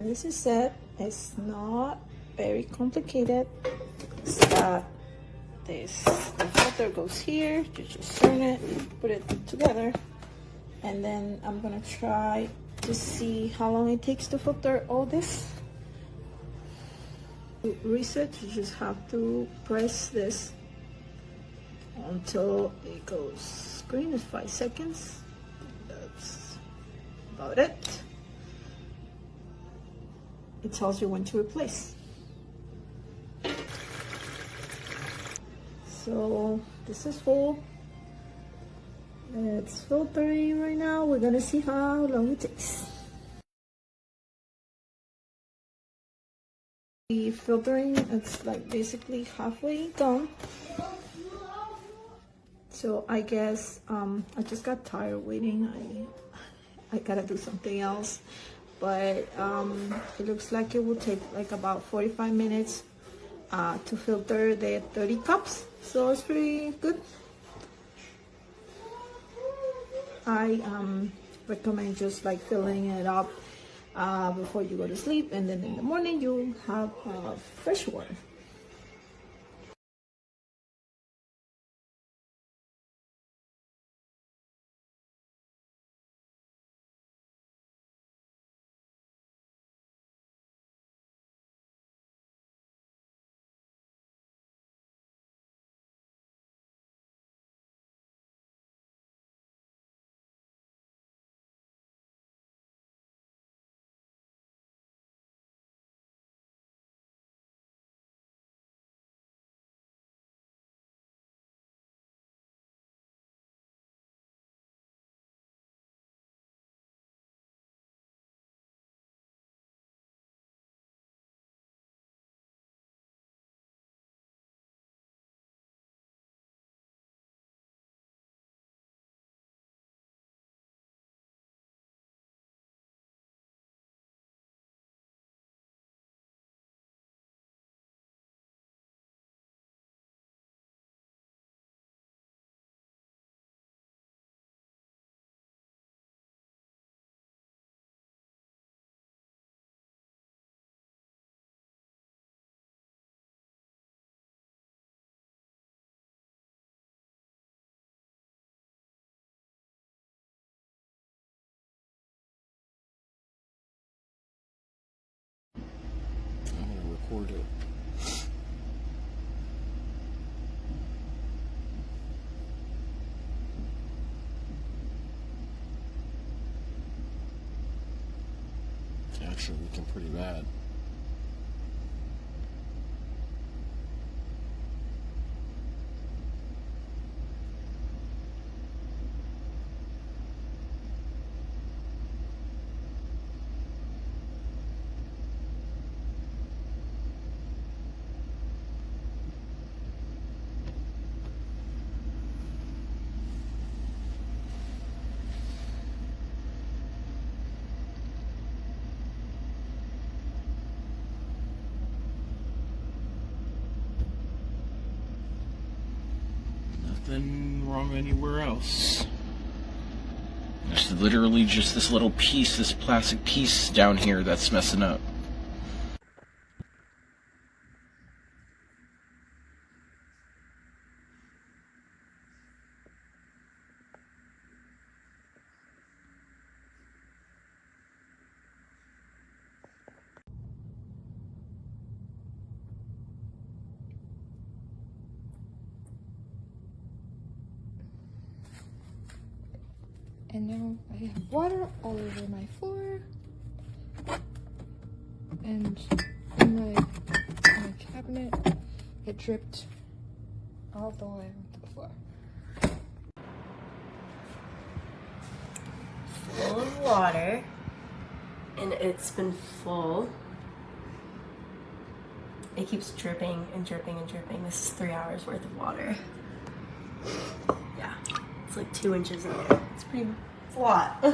this is it. It's not very complicated. It's that the filter goes here. You just turn it, put it together, and then I'm gonna try to see how long it takes to filter all this. To reset, you just have to press this until it goes green. It's 5 seconds. That's about it. It tells you when to replace. So this is full. It's filtering right now. We're gonna see how long it takes. The filtering, it's like basically halfway done. So I guess I just got tired waiting. I gotta do something else. But it looks like it will take like about 45 minutes to filter the 30 cups. So it's pretty good. I recommend just like filling it up before you go to sleep, and then in the morning you have fresh water. Record it. It's actually looking pretty bad. Nothing wrong anywhere else. There's literally just this little piece, this plastic piece down here that's messing up. And now I have water all over my floor and in my cabinet. It dripped all the way onto the floor. Full of water, and it's been full. It keeps dripping and dripping and dripping. This is 3 hours worth of water. Yeah, it's like 2 inches in there. It's a lot.